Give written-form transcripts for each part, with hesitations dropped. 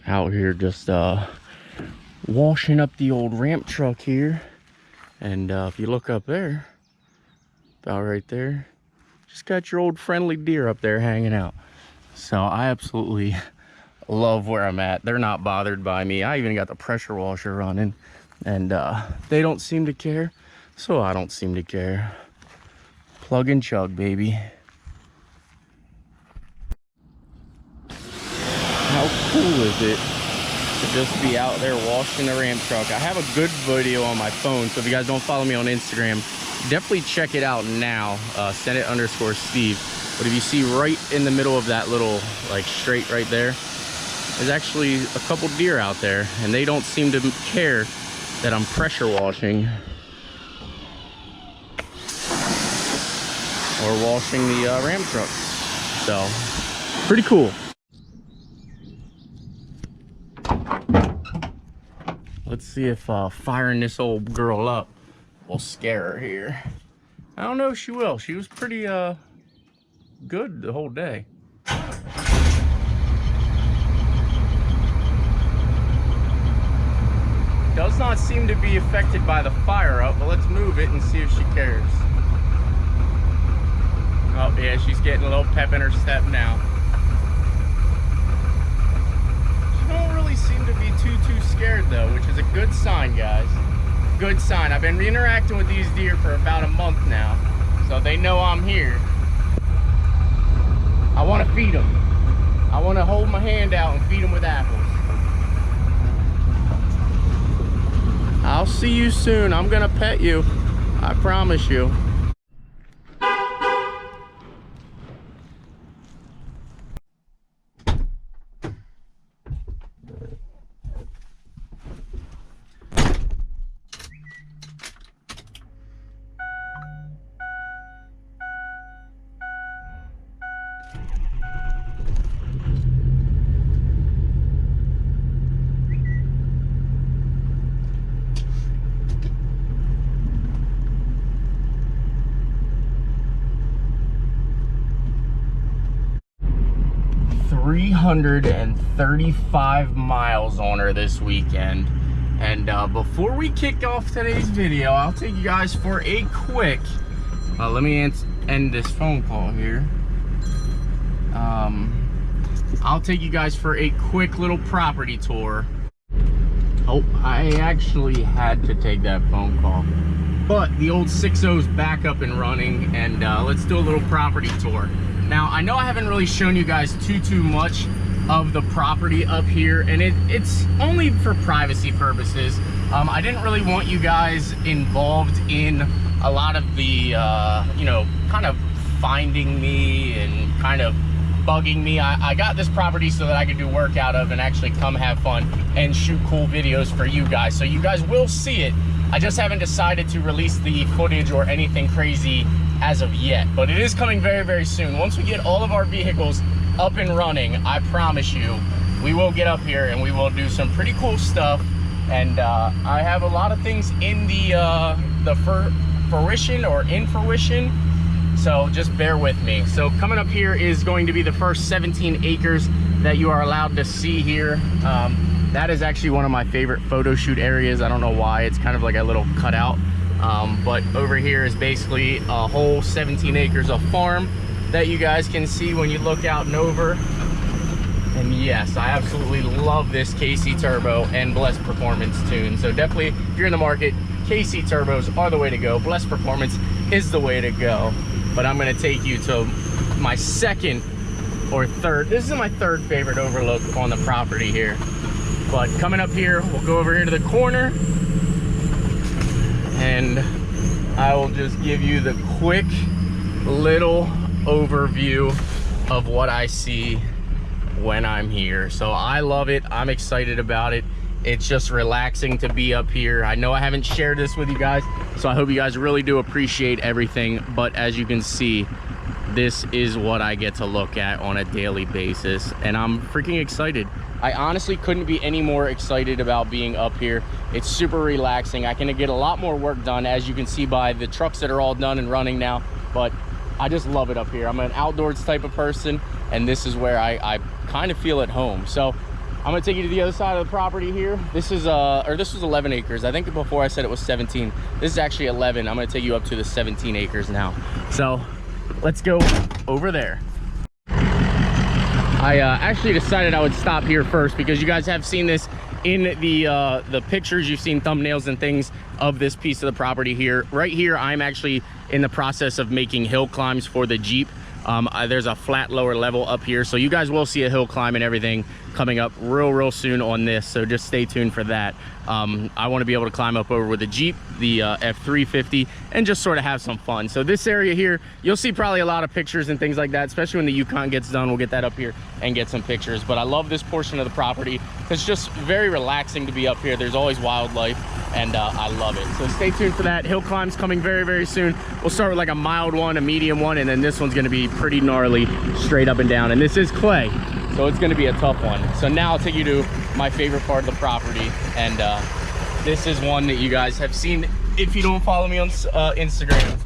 Out here just washing up the old ramp truck here, and if you look up there, about right there, just got your old friendly deer up there hanging out. So I absolutely love where I'm at. They're not bothered by me. I even got the pressure washer running, and they don't seem to care, so I don't seem to care. Plug and chug, baby. How cool is it to just be out there washing the ramp truck? I have a good video on my phone, so if you guys don't follow me on Instagram, definitely check it out now. Senate_Steve. But if you see right in the middle of that little like straight right there, there's actually a couple deer out there, and they don't seem to care that I'm pressure washing or washing the ramp truck. So pretty cool. Let's see if firing this old girl up will scare her here. I don't know if she will. She was pretty good the whole day. Does not seem to be affected by the fire up, but let's move it and see if she cares. Oh yeah, she's getting a little pep in her step now. Don't really seem to be too scared though, which is a good sign, guys. Good sign. I've been interacting with these deer for about a month now, so they know I'm here. I want to feed them. I want to hold my hand out and feed them with apples. I'll see you soon. I'm gonna pet you, I promise you. 335 miles on her this weekend. And before we kick off today's video, I'll take you guys for a quick let me end this phone call here. I'll take you guys for a quick little property tour. Oh, I actually had to take that phone call, but the old 6.0's back up and running, and let's do a little property tour. Now, I know I haven't really shown you guys too much of the property up here, and it's only for privacy purposes. I didn't really want you guys involved in a lot of the, you know, kind of finding me and kind of bugging me. I got this property so that I could do work out of and actually come have fun and shoot cool videos for you guys. So you guys will see it. I just haven't decided to release the footage or anything crazy as of yet, but it is coming very soon. Once we get all of our vehicles up and running, I promise you, we will get up here and we will do some pretty cool stuff. And I have a lot of things in the fruition or in fruition, so just bear with me. So coming up here is going to be the first 17 acres that you are allowed to see here. That is actually one of my favorite photo shoot areas. I don't know why. It's kind of like a little cutout. But over here is basically a whole 17 acres of farm that you guys can see when you look out and over. And yes, I absolutely love this KC Turbo and Blessed Performance tune. So definitely, if you're in the market, KC Turbos are the way to go. Blessed Performance is the way to go. But I'm gonna take you to my second or third. This is my third favorite overlook on the property here. But coming up here, we'll go over here to the corner, and I will just give you the quick little overview of what I see when I'm here. So I love it. I'm excited about it. It's just relaxing to be up here. I know I haven't shared this with you guys, so I hope you guys really do appreciate everything. But as you can see, this is what I get to look at on a daily basis, and I'm freaking excited. I honestly couldn't be any more excited about being up here. It's super relaxing. I can get a lot more work done, as you can see by the trucks that are all done and running now, but I just love it up here. I'm an outdoors type of person, and this is where I kind of feel at home. So I'm gonna take you to the other side of the property here. This is this was 11 acres. I think before I said it was 17. This is actually 11. I'm gonna take you up to the 17 acres now. So let's go over there. I actually decided I would stop here first because you guys have seen this in the pictures. You've seen thumbnails and things of this piece of the property here. Right here, I'm actually in the process of making hill climbs for the Jeep. There's a flat lower level up here, so you guys will see a hill climb and everything coming up real soon on this, so just stay tuned for that. I want to be able to climb up over with the Jeep, the F350, and just sort of have some fun. So this area here, you'll see probably a lot of pictures and things like that, especially when the Yukon gets done. We'll get that up here and get some pictures. But I love this portion of the property. It's just very relaxing to be up here. There's always wildlife, and I love it. So stay tuned for that. Hill climbs coming very soon. We'll start with like a mild one, a medium one, and then this one's going to be pretty gnarly, straight up and down. And this is clay, so it's going to be a tough one. So now I'll take you to my favorite part of the property, and this is one that you guys have seen. If you don't follow me on Instagram,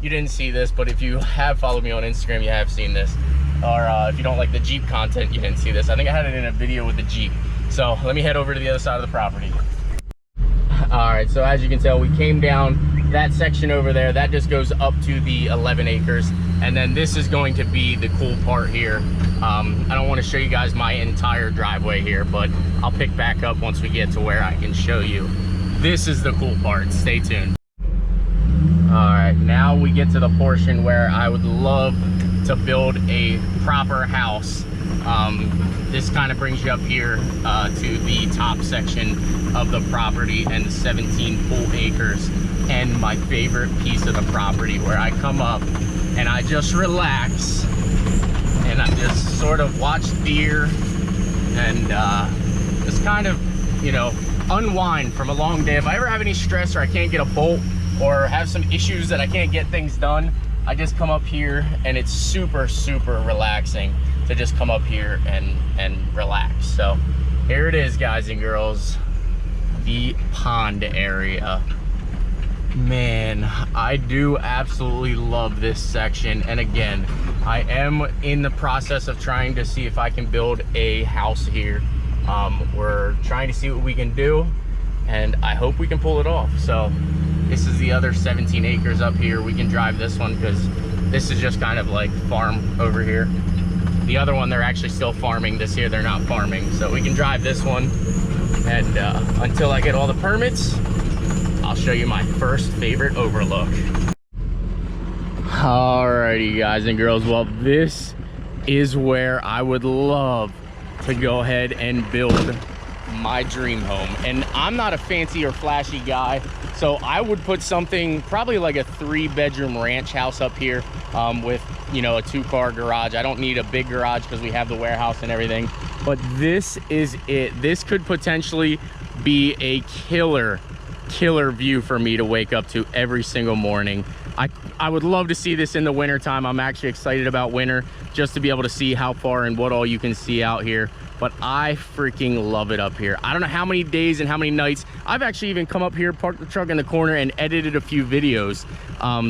you didn't see this, but if you have followed me on Instagram, you have seen this. Or if you don't like the Jeep content, you didn't see this. I think I had it in a video with the Jeep. So let me head over to the other side of the property. All right, so as you can tell, we came down that section over there. That just goes up to the 11 acres. And then this is going to be the cool part here. I don't want to show you guys my entire driveway here, but I'll pick back up once we get to where I can show you. This is the cool part. Stay tuned. All right, now we get to the portion where I would love to build a proper house. This kind of brings you up here to the top section of the property and 17 full acres, and my favorite piece of the property, where I come up and I just relax and I just sort of watch deer and just kind of, you know, unwind from a long day. If I ever have any stress or I can't get a bolt or have some issues that I can't get things done, I just come up here, and it's super relaxing to just come up here and relax. So here it is, guys and girls, the pond area. Man, I do absolutely love this section. And again, I am in the process of trying to see if I can build a house here. We're trying to see what we can do, and I hope we can pull it off. So this is the other 17 acres up here. We can drive this one because this is just kind of like farm over here. The other one, they're actually still farming. This here, they're not farming. So we can drive this one, and until I get all the permits, I'll show you my first favorite overlook. Alrighty, guys and girls, well, this is where I would love to go ahead and build my dream home. And I'm not a fancy or flashy guy, so I would put something probably like a 3-bedroom ranch house up here with, you know, a 2-car garage. I don't need a big garage because we have the warehouse and everything, but this is it. This could potentially be a killer view for me to wake up to every single morning. I would love to see this in the winter time. I'm actually excited about winter, just to be able to see how far and what all you can see out here. But I freaking love it up here. I don't know how many days and how many nights I've actually even come up here, parked the truck in the corner, and edited a few videos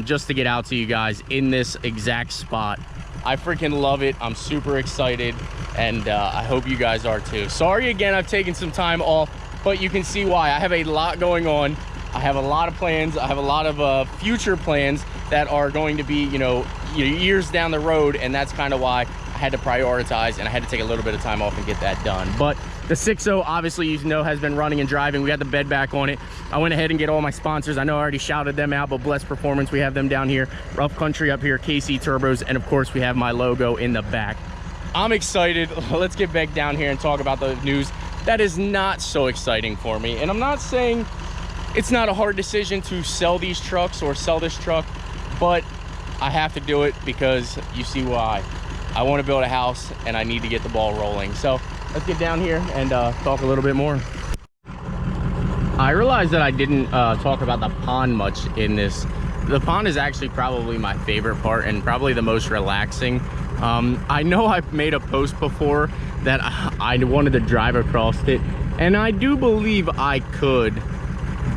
just to get out to you guys in this exact spot. I freaking love it. I'm super excited, and I hope you guys are too. Sorry again, I've taken some time off, but you can see why. I have a lot going on. I have a lot of plans. I have a lot of future plans that are going to be, you know, years down the road, and that's kind of why I had to prioritize, and I had to take a little bit of time off and get that done. But the 6.0, obviously, you know, has been running and driving. We got the bed back on it. I went ahead and get all my sponsors. I know I already shouted them out, but Blessed Performance, we have them down here. Rough Country up here, KC Turbos, and of course, we have my logo in the back. I'm excited. Let's get back down here and talk about the news that is not so exciting for me. And I'm not saying it's not a hard decision to sell these trucks or sell this truck, but I have to do it because you see why. I want to build a house and I need to get the ball rolling. So let's get down here and talk a little bit more. I realized that I didn't talk about the pond much in this. The pond is actually probably my favorite part and probably the most relaxing. I know I've made a post before that I wanted to drive across it, and I do believe I could,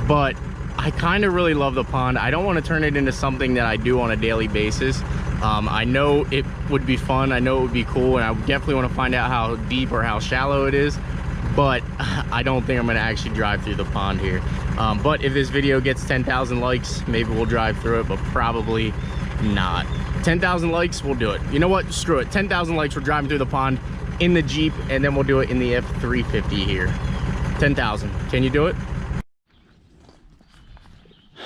but I kind of really love the pond. I don't want to turn it into something that I do on a daily basis. I know it would be fun, I know it would be cool, and I definitely want to find out how deep or how shallow it is, but I don't think I'm going to actually drive through the pond here. But if this video gets 10,000 likes, maybe we'll drive through it, but probably not. 10,000 likes, we'll do it. You know what? Screw it. 10,000 likes, we're driving through the pond in the Jeep, and then we'll do it in the F350 here. 10,000. Can you do it?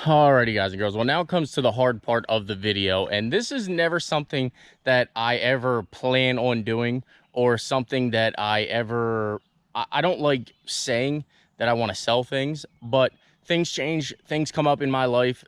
Alrighty, guys and girls. Well, now it comes to the hard part of the video, and this is never something that I ever plan on doing, or something that I don't like saying that I want to sell things, but things change, things come up in my life,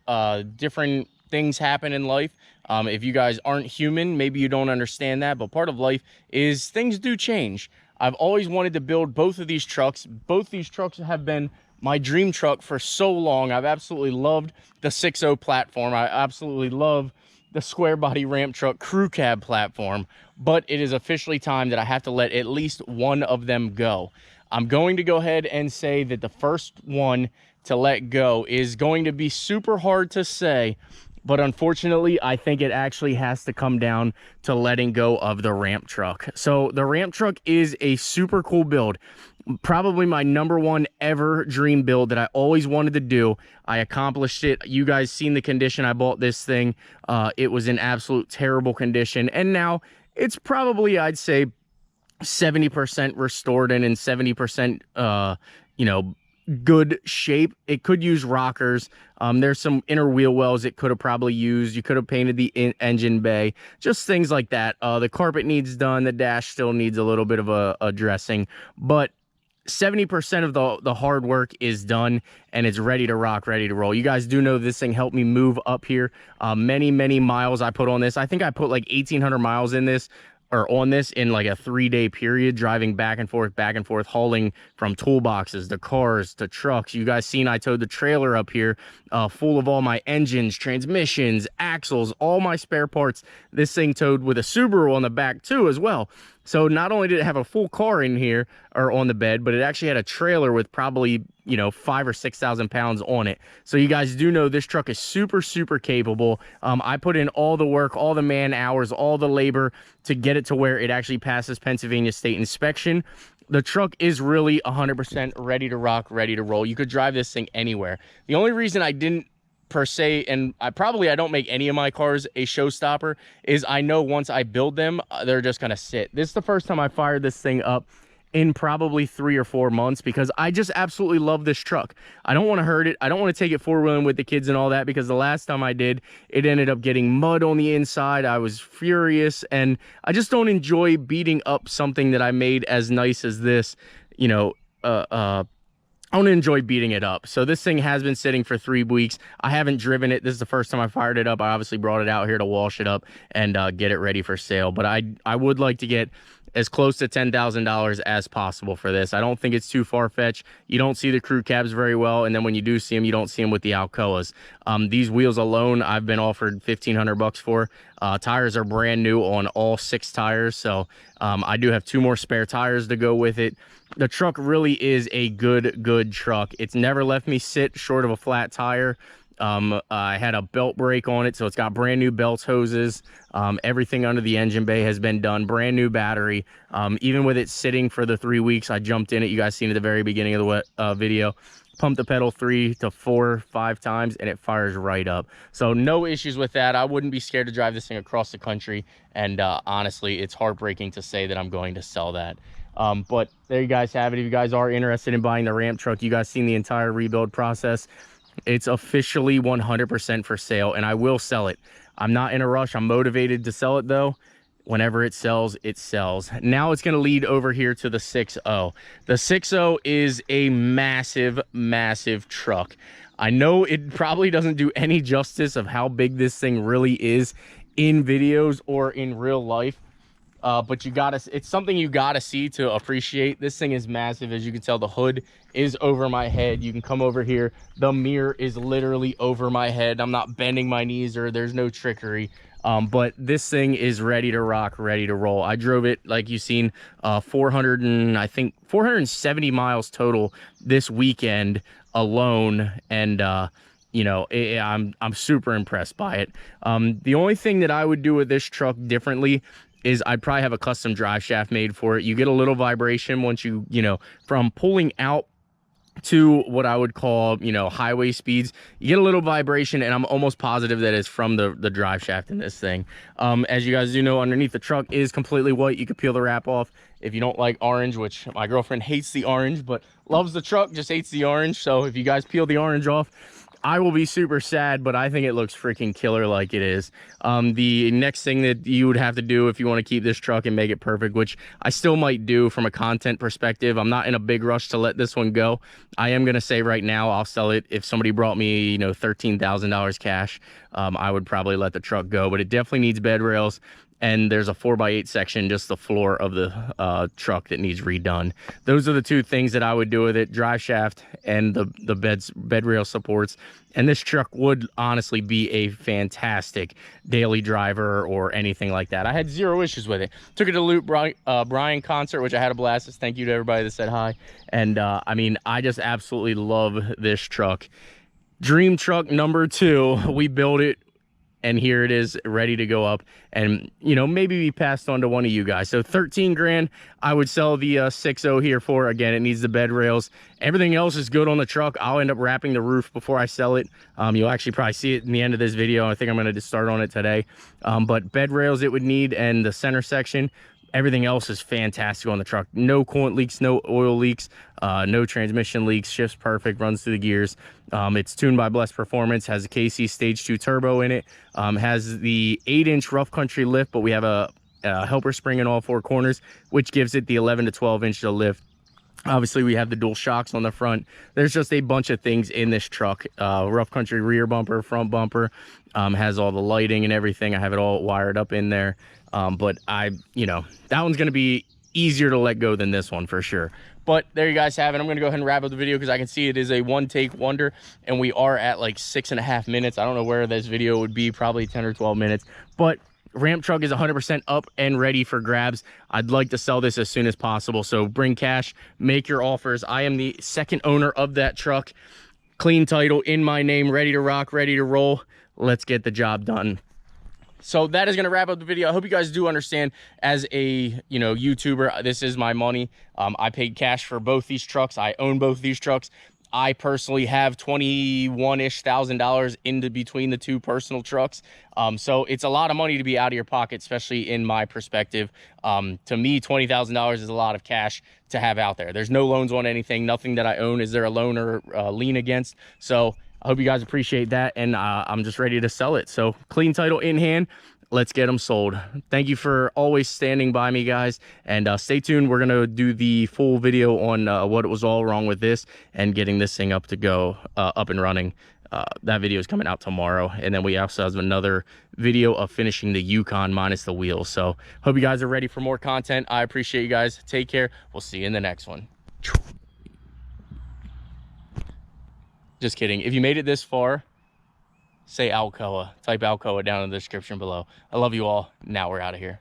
different things happen in life. If you guys aren't human, maybe you don't understand that, but part of life is things do change. I've always wanted to build both of these trucks. Both these trucks have been my dream truck for so long. I've absolutely loved the 6.0 platform. I absolutely love the square body ramp truck crew cab platform, but it is officially time that I have to let at least one of them go. I'm going to go ahead and say that the first one to let go is going to be super hard to say, but unfortunately, I think it actually has to come down to letting go of the ramp truck. So the ramp truck is a super cool build. Probably my #1 ever dream build that I always wanted to do. I accomplished it. You guys seen the condition I bought this thing. It was in absolute terrible condition. And now it's probably, I'd say, 70% restored and in 70%, you know, good shape. It could use rockers. There's some inner wheel wells it could have probably used. You could have painted the engine bay, just things like that. The carpet needs done. The dash still needs a little bit of a dressing, but 70% of the hard work is done and it's ready to rock, ready to roll. You guys do know this thing helped me move up here. Many miles I put on this. I think I put like 1,800 miles in this, or on this, in like a 3-day period, driving back and forth, hauling from toolboxes to cars to trucks. You guys seen I towed the trailer up here full of all my engines, transmissions, axles, all my spare parts. This thing towed with a Subaru on the back too as well. So not only did it have a full car in here or on the bed, but it actually had a trailer with probably, you know, 5,000 or 6,000 pounds on it. So you guys do know this truck is super capable. I put in all the work, all the man hours, all the labor to get it to where it actually passes Pennsylvania State inspection. The truck is really 100% ready to rock, ready to roll. You could drive this thing anywhere. The only reason I didn't per se, and I don't make any of my cars a showstopper, is I know once I build them, they're just gonna sit. This is the first time I fired this thing up in probably 3 or 4 months, because I just absolutely love this truck. I don't want to hurt it. I don't want to take it four-wheeling with the kids and all that, because the last time I did, it ended up getting mud on the inside. I was furious, and I just don't enjoy beating up something that I made as nice as this, you know. I want to enjoy beating it up. So this thing has been sitting for 3 weeks. I haven't driven it. This is the first time I fired it up. I obviously brought it out here to wash it up and get it ready for sale. But I would like to get as close to $10,000 as possible for this. I don't think it's too far-fetched. You don't see the crew cabs very well, and then when you do see them, you don't see them with the Alcoas. These wheels alone, I've been offered $1,500 for. Tires are brand new on all 6 tires, so I do have 2 more spare tires to go with it. The truck really is a good truck. It's never left me sit short of a flat tire. I had a belt brake on it, so it's got brand new belts, hoses. Everything under the engine bay has been done. Brand new battery. Even with it sitting for the 3 weeks, I jumped in it. You guys seen at the very beginning of the video. Pumped the pedal 3 to 4, 5 times, and it fires right up. So no issues with that. I wouldn't be scared to drive this thing across the country. And honestly, it's heartbreaking to say that I'm going to sell that. But there you guys have it. If you guys are interested in buying the ramp truck, you guys seen the entire rebuild process. It's officially 100% for sale, and I will sell it. I'm not in a rush. I'm motivated to sell it, though. Whenever it sells, it sells. Now it's going to lead over here to the 6.0. The 6.0 is a massive truck. I know it probably doesn't do any justice of how big this thing really is in videos or in real life. but it's something you gotta see to appreciate. This thing is massive. As you can tell, the hood is over my head. You can come over here, the mirror is literally over my head. I'm not bending my knees, or there's no trickery. But this thing is ready to rock, ready to roll. I drove it, like you've seen, 470 miles total this weekend alone, and you know, I'm super impressed by it. The only thing that I would do with this truck differently is I'd probably have a custom drive shaft made for it. You get a little vibration once you know, from pulling out to what I would call, you know, highway speeds, you get a little vibration, and I'm almost positive that it's from the drive shaft in this thing. As you guys do know, underneath the truck is completely white. You can peel the wrap off if you don't like orange, which my girlfriend hates the orange, but loves the truck, just hates the orange. So if you guys peel the orange off, I will be super sad, but I think it looks freaking killer like it is. The next thing that you would have to do if you want to keep this truck and make it perfect, which I still might do from a content perspective, I'm not in a big rush to let this one go. I am going to say right now, I'll sell it. If somebody brought me, you know, $13,000 cash, I would probably let the truck go, but it definitely needs bed rails. And there's a 4x8 section, just the floor of the truck, that needs redone. Those are the two things that I would do with it: drive shaft and the bed rail supports. And this truck would honestly be a fantastic daily driver or anything like that. I had zero issues with it. Took it to Luke Bryan concert, which I had a blast. Thank you to everybody that said hi. And I mean, I just absolutely love this truck. Dream truck number 2. We built it, and here it is, ready to go up, and, you know, maybe be passed on to one of you guys. So 13 grand I would sell the 6.0 here for. Again, it needs the bed rails. Everything else is good on the truck. I'll end up wrapping the roof before I sell it. You'll actually probably see it in the end of this video. I think I'm going to start on it today. But bed rails it would need, and the center section. Everything else is fantastic on the truck. No coolant leaks, no oil leaks, no transmission leaks. Shifts perfect, runs through the gears. It's tuned by Blessed Performance, has a KC Stage 2 turbo in it, has the 8-inch rough country lift, but we have a helper spring in all 4 corners, which gives it the 11 to 12 inch of lift. Obviously, we have the dual shocks on the front. There's just a bunch of things in this truck. Rough country rear bumper, front bumper, has all the lighting and everything. I have it all wired up in there. But you know, that one's going to be easier to let go than this one for sure. But there you guys have it. I'm going to go ahead and wrap up the video because I can see it is a one-take wonder, and we are at like 6.5 minutes. I don't know where this video would be, probably 10 or 12 minutes. But ramp truck is 100% up and ready for grabs. I'd like to sell this as soon as possible. So bring cash, make your offers. I am the second owner of that truck. Clean title in my name, ready to rock, ready to roll. Let's get the job done. So that is going to wrap up the video. I hope you guys do understand, as a, you know, YouTuber, this is my money. I paid cash for both these trucks. I own both these trucks. I personally have $21,000-ish into between the 2 personal trucks. So it's a lot of money to be out of your pocket, especially in my perspective. To me, $20,000 is a lot of cash to have out there. There's no loans on anything. Nothing that I own is there a loan or lien against. So I hope you guys appreciate that, and I'm just ready to sell it. So clean title in hand. Let's get them sold. Thank you for always standing by me, guys, and stay tuned. We're gonna do the full video on what was all wrong with this and getting this thing up and running. That video is coming out tomorrow, and then we also have another video of finishing the Yukon minus the wheels. So hope you guys are ready for more content. I appreciate you guys. Take care. We'll see you in the next one. Just kidding. If you made it this far, say Alcoa. Type Alcoa down in the description below. I love you all. Now we're out of here.